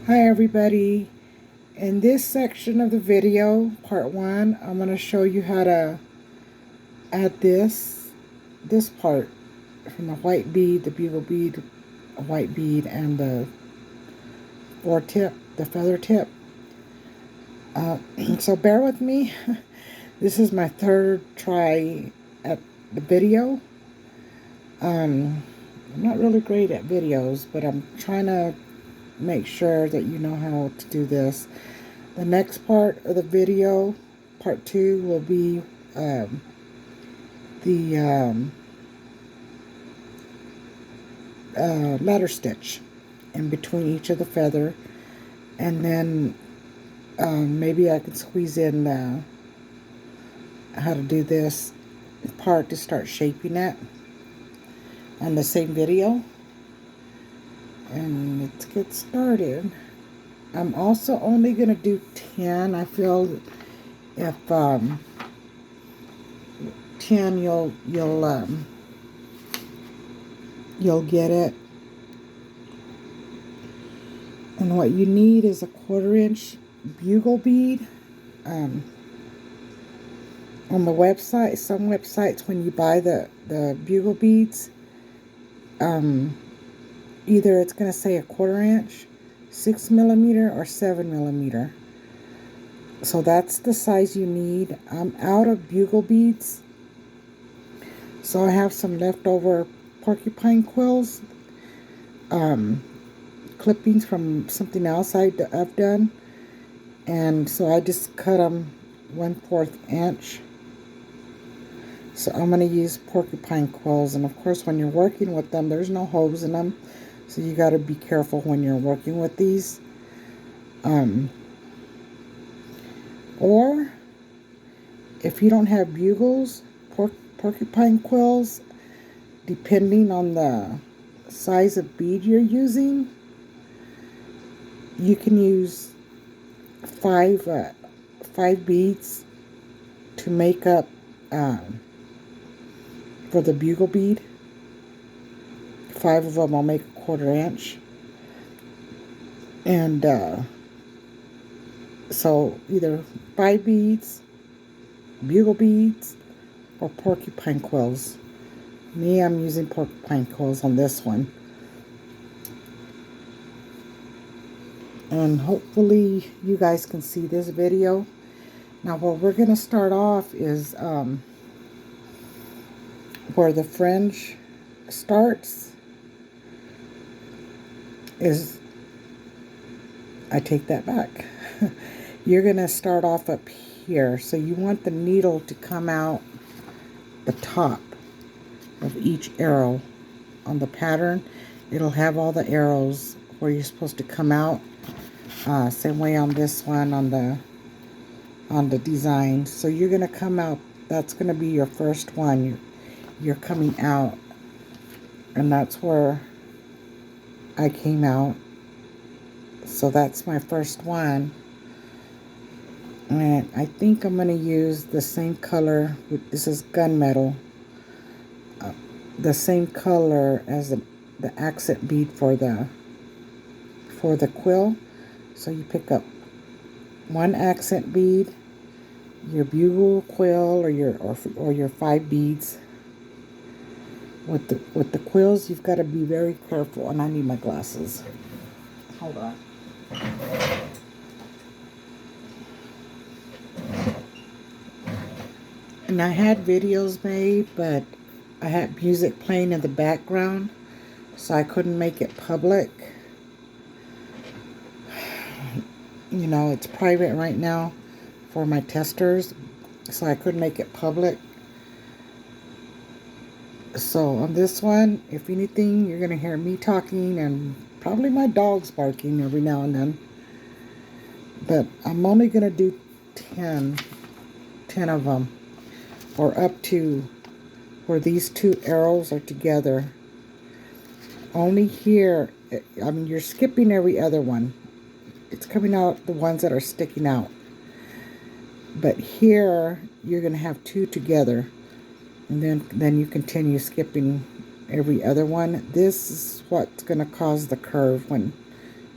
Hi everybody. In this section of the video, part 1, I'm going to show you how to add this part from the white bead, the bugle bead, a white bead, and the feather tip. So bear with me. This is my third try at the video. I'm not really great at videos, but I'm trying to make sure that you know how to do this. The next part of the video, part 2, will be the ladder stitch in between each of the feather, and then maybe I can squeeze in how to do this part to start shaping it on the same video. And let's get started. I'm also only going to do 10. I feel if 10 you'll get it. And what you need is a 1/4 inch bugle bead. On the website, some websites, when you buy the bugle beads, either it's going to say a 1/4 inch, 6 millimeter, or 7 millimeter. So that's the size you need. I'm out of bugle beads, so I have some leftover porcupine quills, clippings from something else I've done, and so I just cut them 1/4 inch. So I'm going to use porcupine quills, and of course when you're working with them, there's no holes in them, so you got to be careful when you're working with these. Or if you don't have bugles, porcupine quills, depending on the size of bead you're using, you can use five beads to make up for the bugle bead. 5 of them will make a 1/4 inch. And so either 5 beads, bugle beads, or porcupine quills. Me, I'm using porcupine quills on this one. And hopefully you guys can see this video. Now what we're going to start off is where the fringe starts is, I take that back. You're going to start off up here. So you want the needle to come out the top of each arrow on the pattern. It'll have all the arrows where you're supposed to come out. Same way on this one, on the design. So you're going to come out, that's going to be your first one. You're coming out, and that's where I came out. So that's my first one. And I think I'm going to use the same color. This is gunmetal. The same color as the accent bead for the quill. So you pick up one accent bead, your bugle quill, or your 5 beads. With the quills, you've got to be very careful. And I need my glasses. Hold on. And I had videos made, but I had music playing in the background, so I couldn't make it public. You know, it's private right now for my testers, so I couldn't make it public. So on this one, if anything, you're going to hear me talking and probably my dogs barking every now and then. But I'm only going to do 10 of them, or up to where these 2 arrows are together. Only here, I mean, you're skipping every other one. It's coming out the ones that are sticking out. But here, you're going to have 2 together. And then you continue skipping every other one. This is what's going to cause the curve when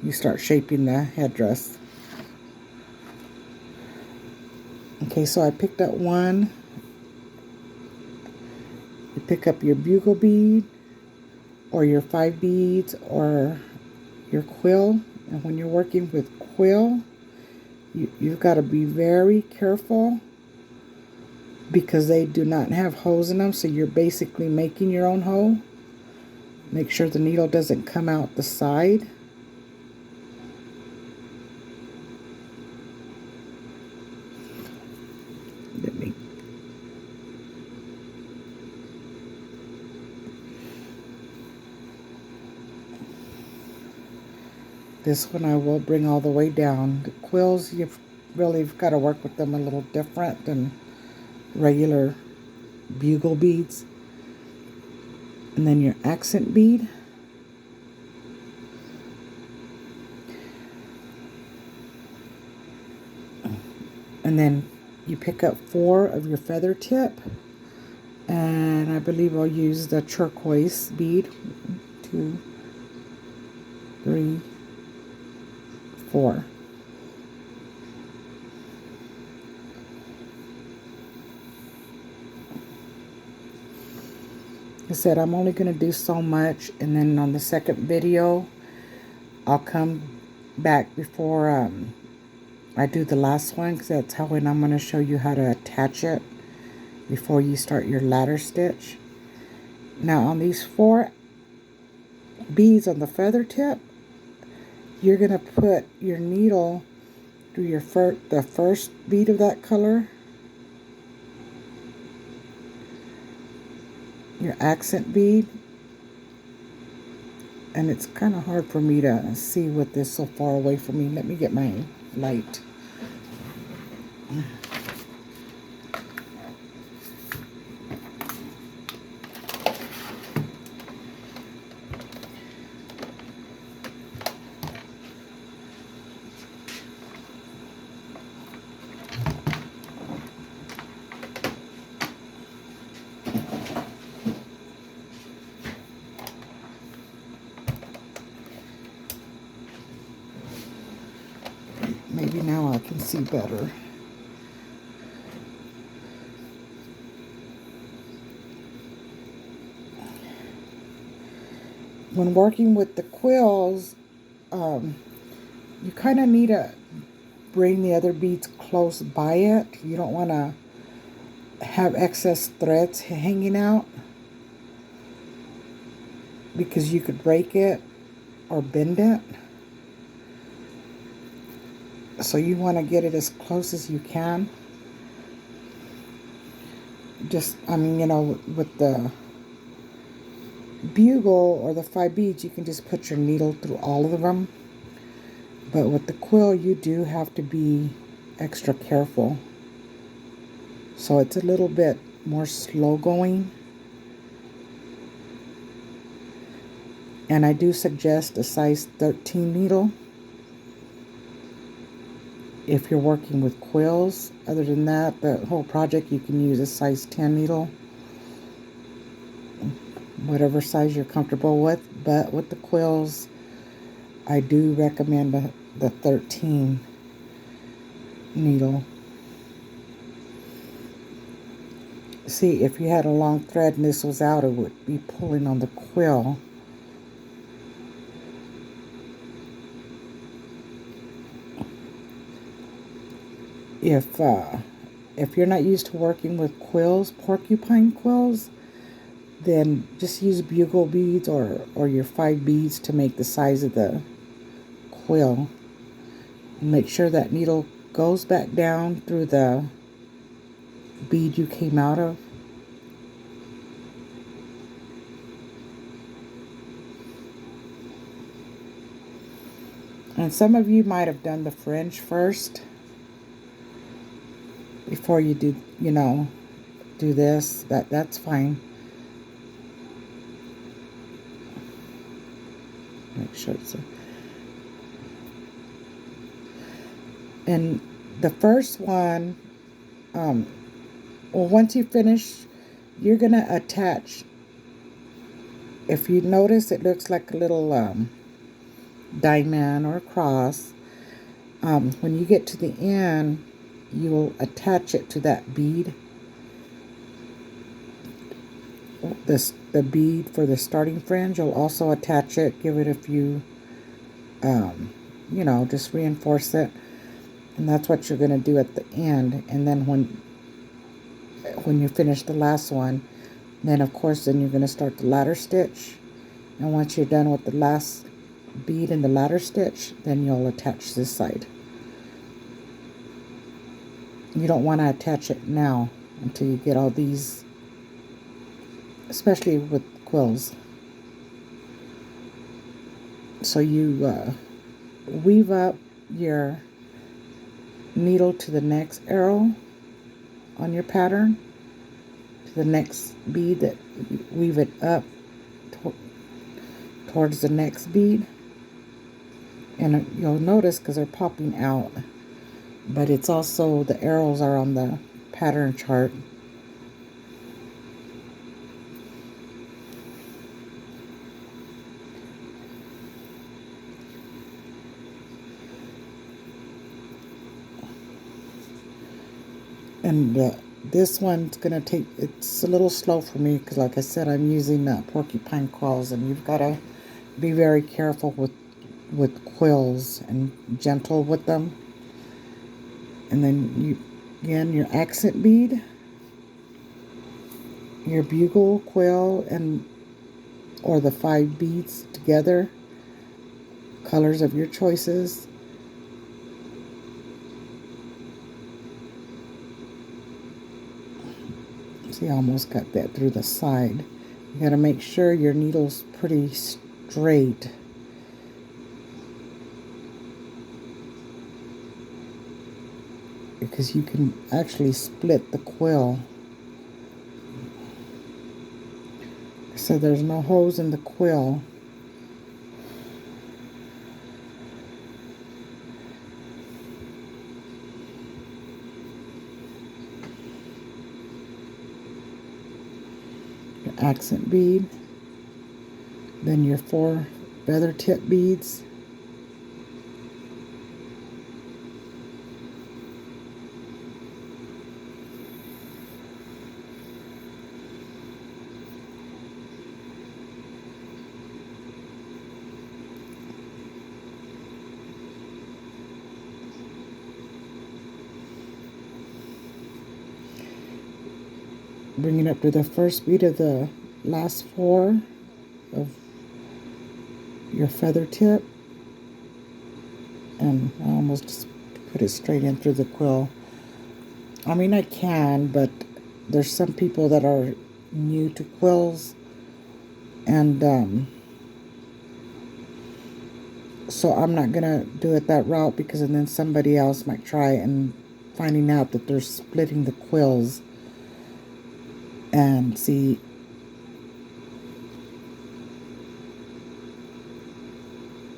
you start shaping the headdress. Okay, so I picked up one. You pick up your bugle bead or your 5 beads or your quill. And when you're working with quill, you've got to be very careful because they do not have holes in them. So you're basically making your own hole. Make sure the needle doesn't come out the side. This one I will bring all the way down. The quills, you've really got to work with them a little different than regular bugle beads. And then your accent bead. And then you pick up 4 of your feather tip. And I believe I'll use the turquoise bead. 1, 2, 3, 4. I said I'm only going to do so much, and then on the second video I'll come back before I do the last one, because that's how I'm going to show you how to attach it before you start your ladder stitch. Now on these 4 beads on the feather tip, you're going to put your needle through your the first bead of that color, your accent bead, and it's kind of hard for me to see with this so far away from me. Let me get my light. Maybe now I can see better. When working with the quills, you kind of need to bring the other beads close by it. You don't want to have excess threads hanging out, because you could break it or bend it. So you want to get it as close as you can. Just, I mean, you know, with the bugle or the 5 beads, you can just put your needle through all of them. But with the quill, you do have to be extra careful. So it's a little bit more slow going. And I do suggest a size 13 needle if you're working with quills. Other than that, the whole project, you can use a size 10 needle, whatever size you're comfortable with. But with the quills, I do recommend the 13 needle. See, if you had a long thread and this was out, it would be pulling on the quill. If you're not used to working with quills, porcupine quills, then just use bugle beads or your 5 beads to make the size of the quill. Make sure that needle goes back down through the bead you came out of. And some of you might have done the fringe first before you do, you know, do this. That's fine. Make sure it's and the first one, well, once you finish, you're gonna attach. If you notice, it looks like a little diamond or cross. When you get to the end, you'll attach it to that bead. The bead for the starting fringe, you'll also attach it, give it a few, just reinforce it. And that's what you're going to do at the end. And then when you finish the last one, then of course then you're going to start the ladder stitch. And once you're done with the last bead in the ladder stitch, then you'll attach this side. You don't want to attach it now until you get all these, especially with quills. So you weave up your needle to the next arrow on your pattern, to the next bead, that weave it up towards the next bead. And you'll notice because they're popping out, but it's also, the arrows are on the pattern chart. And this one's gonna take, it's a little slow for me because like I said, I'm using porcupine quills, and you've got to be very careful with quills and gentle with them. And then again, your accent bead, your bugle quill, or the 5 beads together, colors of your choices. See, I almost got that through the side. You got to make sure your needle's pretty straight. Because you can actually split the quill. So there's no holes in the quill. Your accent bead. Then your 4 feather tip beads. Bring it up to the first bead of the last 4 of your feather tip. And I almost just put it straight in through the quill. I mean, I can, but there's some people that are new to quills, and so I'm not gonna do it that route, because then somebody else might try and finding out that they're splitting the quills. And see,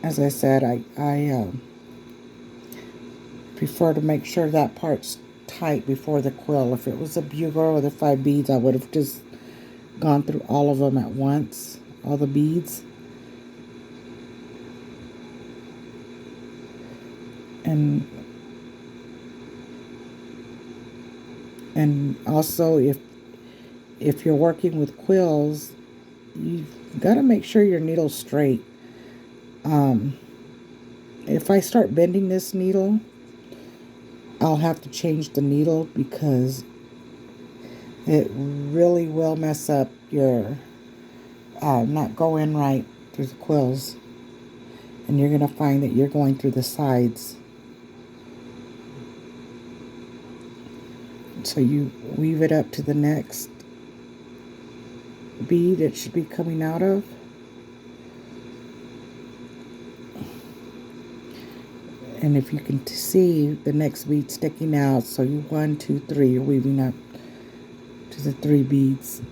as I said, I prefer to make sure that part's tight before the quill. If it was a bugle or the 5 beads, I would have just gone through all of them at once, all the beads. And also, if you're working with quills, you've got to make sure your needle's straight. If I start bending this needle, I'll have to change the needle, because it really will mess up your not go in right through the quills, and you're going to find that you're going through the sides. So you weave it up to the next bead it should be coming out of. And if you can see the next bead sticking out, so you 1, 2, 3, you're weaving up to the 3 beads.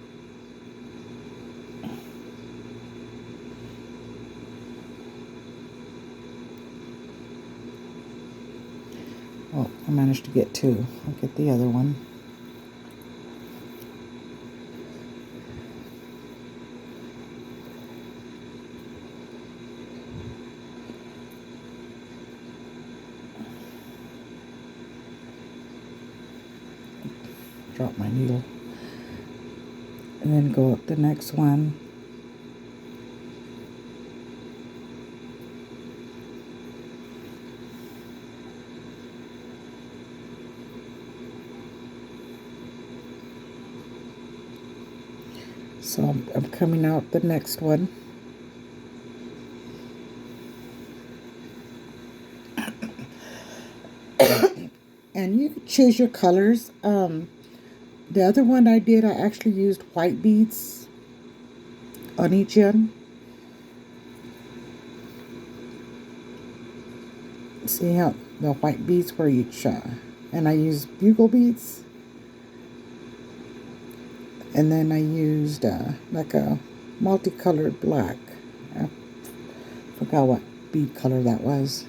Oh, I managed to get 2. I'll get the other one. drop my needle. And then go up the next one. So I'm coming out the next one. And you can choose your colors. The other one I did, I actually used white beads on each end. See how the white beads were each, and I used bugle beads. And then I used like a multicolored black. I forgot what bead color that was.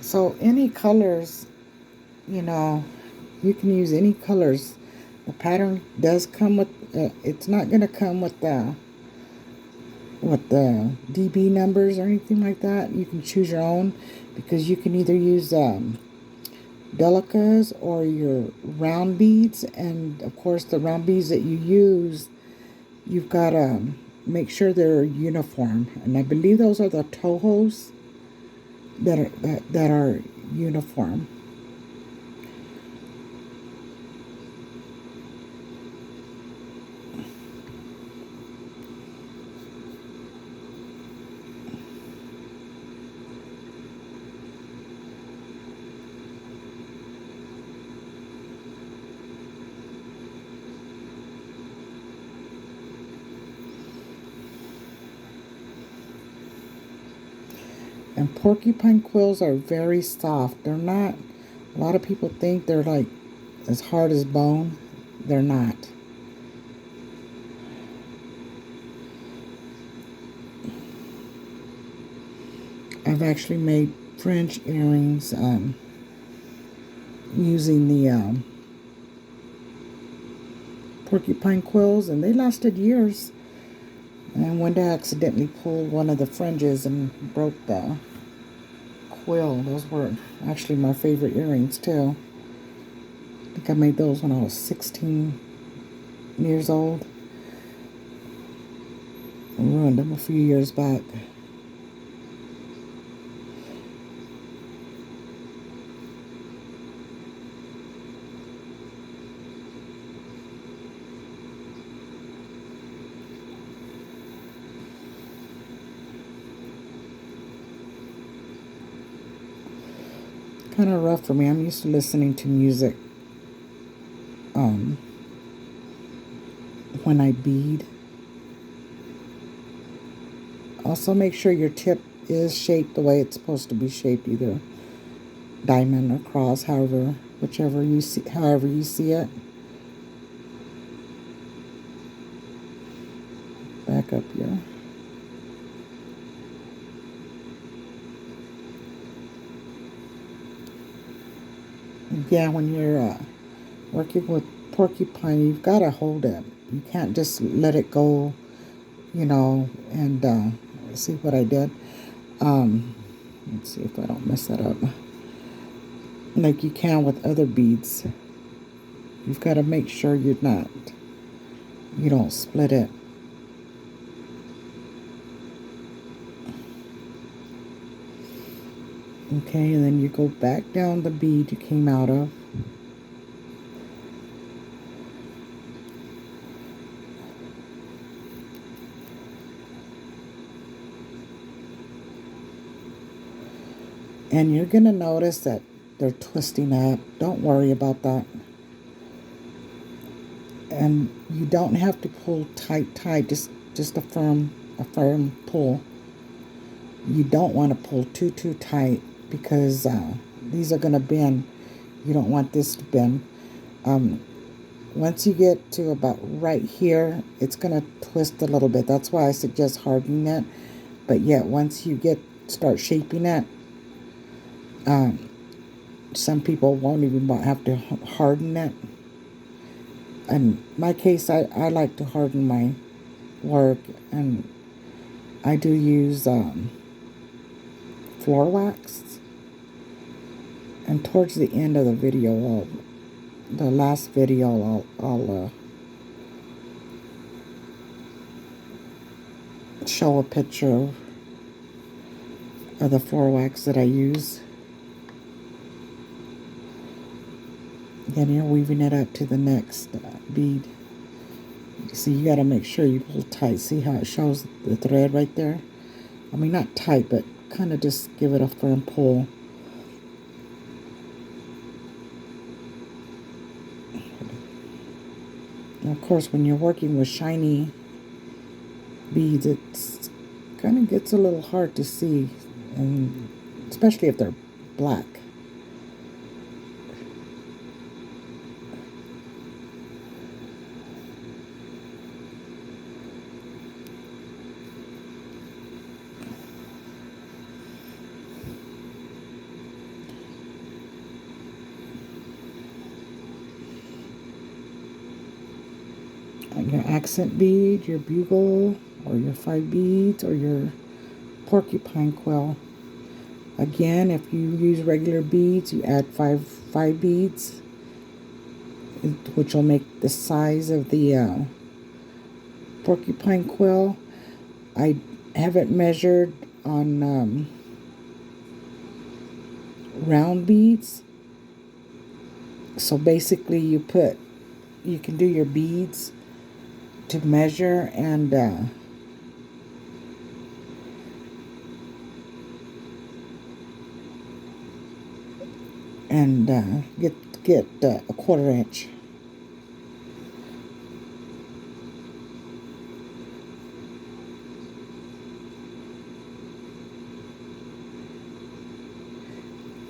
So any colors, you know, you can use any colors. The pattern does come with, it's not going to come with the DB numbers or anything like that. You can choose your own, because you can either use delicas or your round beads. And of course the round beads that you use, you've got to make sure they're uniform. And I believe those are the Tohos that are uniform. And porcupine quills are very soft. They're not, a lot of people think they're like as hard as bone. They're not. I've actually made French earrings using the porcupine quills, and they lasted years. And one day I accidentally pulled one of the fringes and broke the quill. Those were actually my favorite earrings too. I think I made those when I was 16 years old. I ruined them a few years back. Kind of rough for me. I'm used to listening to music when I bead. Also make sure your tip is shaped the way it's supposed to be shaped, either diamond or cross, however you see it. Back up here. Yeah, when you're working with porcupine, you've got to hold it. You can't just let it go, you know. And see what I did. Let's see if I don't mess that up. Like you can with other beads. You've got to make sure you don't split it. Okay, and then you go back down the bead you came out of. And you're going to notice that they're twisting up. Don't worry about that. And you don't have to pull tight, just a firm pull. You don't want to pull too tight, because these are going to bend. You don't want this to bend. Once you get to about right here, it's going to twist a little bit. That's why I suggest hardening it. But yet, once you start shaping it, some people won't even have to harden it. In my case, I like to harden my work, and I do use floor wax. And towards the end of the video, the last video, I'll show a picture of the 4 wax that I use. Then you're weaving it up to the next bead. So you got to make sure you pull tight. See how it shows the thread right there? I mean, not tight, but kind of just give it a firm pull. And of course, when you're working with shiny beads, it's kind of gets a little hard to see, and especially if they're black. Your accent bead, your bugle, or your 5 beads, or your porcupine quill. Again, if you use regular beads, you add five beads, which will make the size of the porcupine quill. I haven't measured on round beads. So basically you can do your beads to measure and get a 1/4 inch.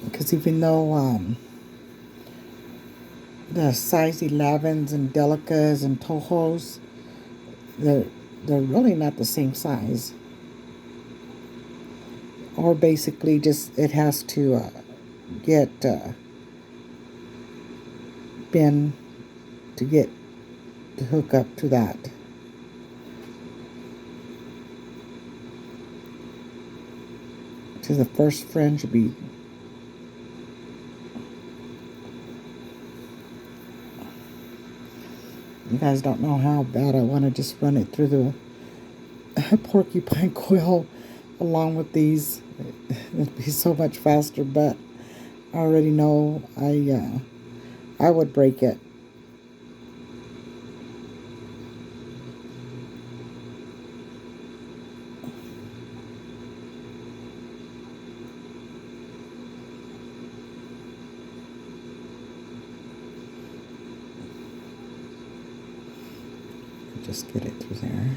Because even though the size 11s and delicas and Tohos, they're really not the same size. Or basically just it has to get bend to get to hook up to that. To the first fringe bead. You guys don't know how bad I want to just run it through the porcupine quill along with these. It'd be so much faster, but I already know I would break it. Just get it through there.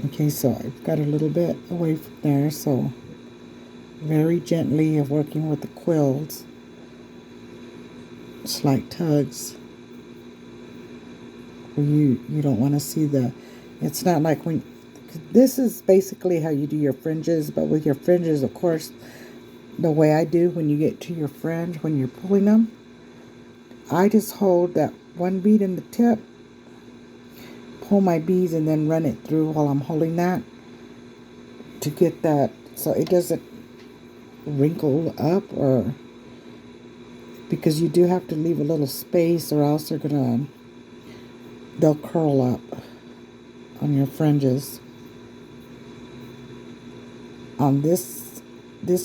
Okay, so I've got a little bit away from there, so very gently of working with the quills, slight tugs. You don't want to see it's not like when, this is basically how you do your fringes, but with your fringes, of course, the way I do when you get to your fringe, when you're pulling them, I just hold that one bead in the tip, pull my beads, and then run it through while I'm holding that to get that so it doesn't wrinkle up, or because you do have to leave a little space or else they'll curl up on your fringes. On this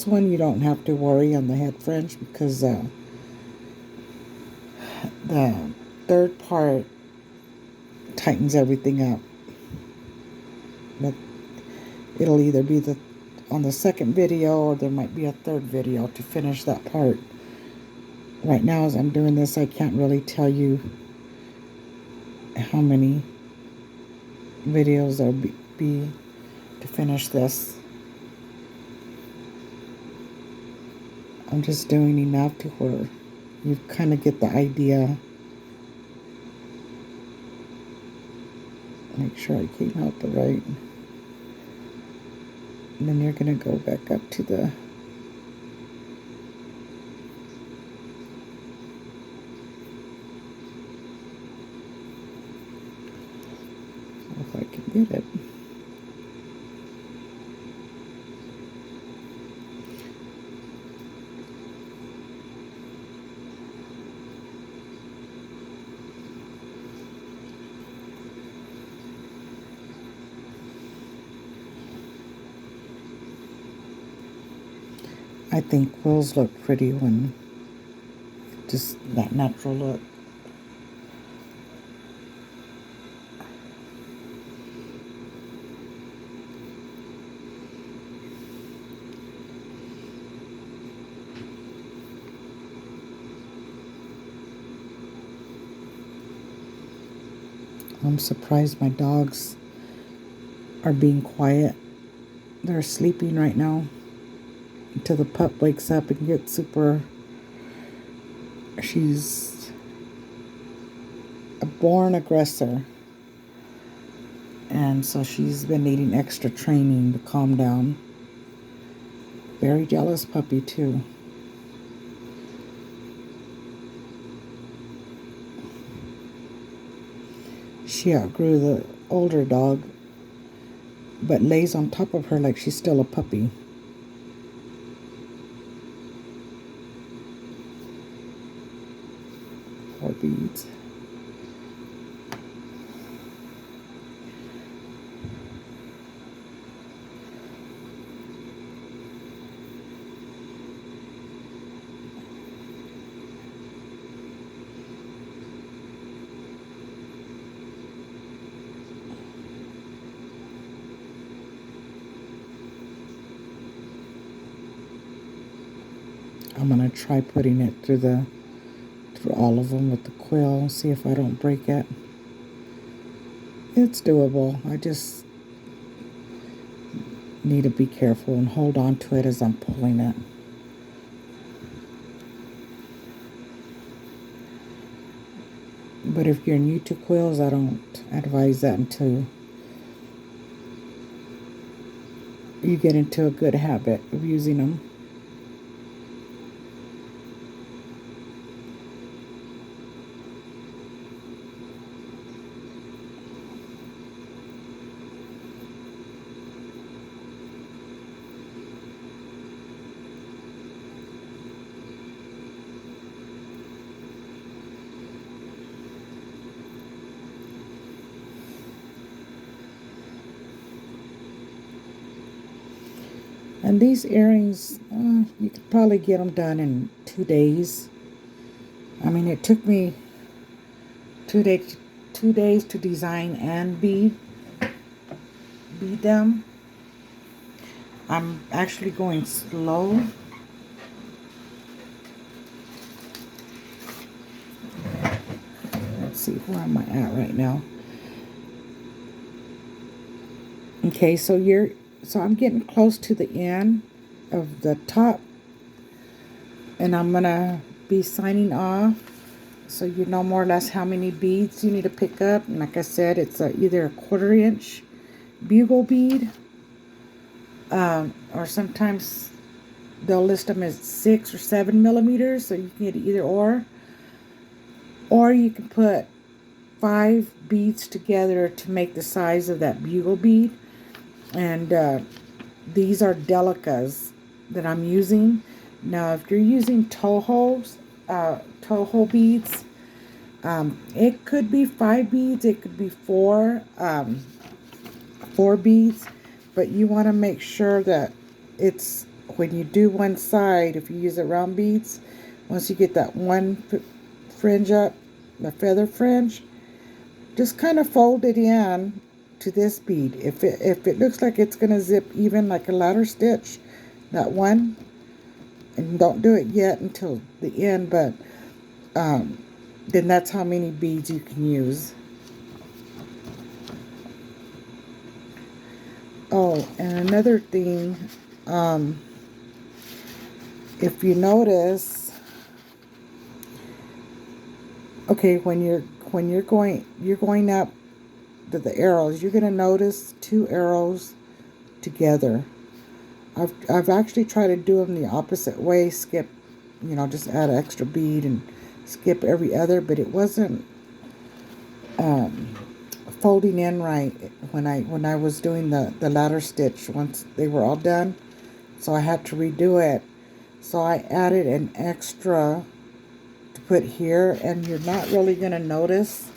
one, you don't have to worry on the head fringe because the third part tightens everything up. But it'll either be on the second video, or there might be a third video to finish that part. Right now, as I'm doing this, I can't really tell you how many videos there'll be to finish this. I'm just doing enough to where you kind of get the idea. Make sure I came out the right. And then you're going to go back up to the Get it. I think quills look pretty when just that natural look. I'm surprised my dogs are being quiet. They're sleeping right now until the pup wakes up and gets super. She's a born aggressor, and so she's been needing extra training to calm down. Very jealous puppy too. She outgrew the older dog, but lays on top of her like she's still a puppy. Poor beads. I'm gonna try putting it through all of them with the quill, see if I don't break it. It's doable. I just need to be careful and hold on to it as I'm pulling it. But if you're new to quills, I don't advise that until you get into a good habit of using them. And these earrings, you could probably get them done in 2 days. I mean, it took me 2 days to design and bead them. I'm actually going slow. Let's see, where am I at right now? Okay, so I'm getting close to the end of the top, and I'm gonna be signing off, so you know more or less how many beads you need to pick up. And like I said, it's either a 1/4 inch bugle bead, or sometimes they'll list them as 6 or 7 millimeters, so you can get either or you can put 5 beads together to make the size of that bugle bead. And these are delicas that I'm using. Now, if you're using toho beads, it could be 5 beads, it could be 4 beads, but you want to make sure that it's, when you do one side, if you use the round beads, once you get that one fringe up, the feather fringe, just kind of fold it in to this bead. If it looks like it's going to zip even like a ladder stitch, that one, and don't do it yet until the end, but then that's how many beads you can use. Oh, and another thing, if you notice, okay, when you're going up the arrows, you're going to notice 2 arrows together. I've actually tried to do them the opposite way, skip, just add an extra bead and skip every other, but it wasn't folding in right when I was doing the ladder stitch once they were all done. So I had to redo it. So I added an extra to put here, and you're not really going to notice.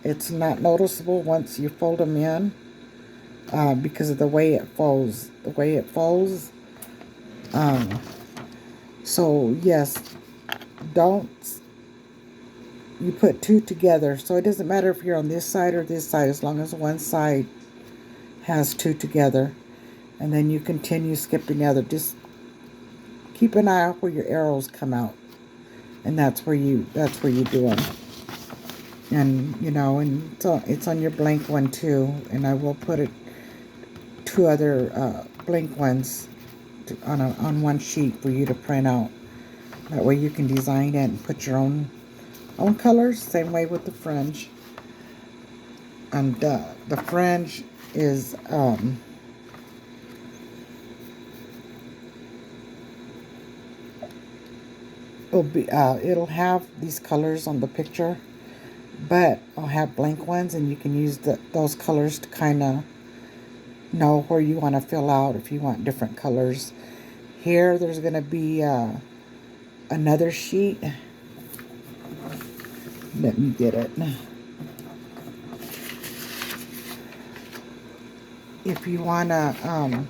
It's not noticeable once you fold them in because of the way it folds. So yes, don't, you put two together. So it doesn't matter if you're on this side or this side, as long as one side has two together. And then you continue skipping the other. Just keep an eye out where your arrows come out. And that's where you do them. And you know, and it's on your blank one too. And I will put it two other blank ones on one sheet for you to print out. That way you can design it and put your own colors. Same way with the fringe. And the fringe is it'll have these colors on the picture, but I'll have blank ones, and you can use those colors to kind of know where you want to fill out if you want different colors. Here there's going to be another sheet. Let me get it. If you want to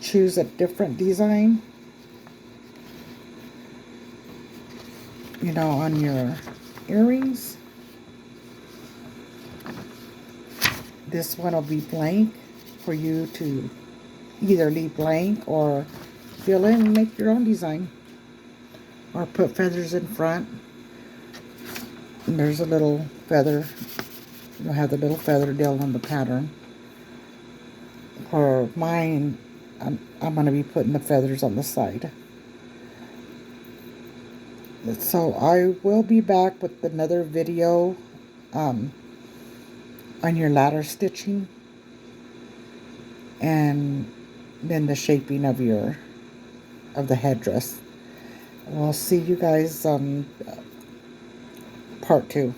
choose a different design, you know, on your earrings, this one will be blank for you to either leave blank or fill in and make your own design, or put feathers in front. And there's a little feather. You'll have the little feather deal on the pattern. For mine, I'm going to be putting the feathers on the side. So I will be back with another video on your ladder stitching, and then the shaping of the headdress. We'll see you guys on part 2.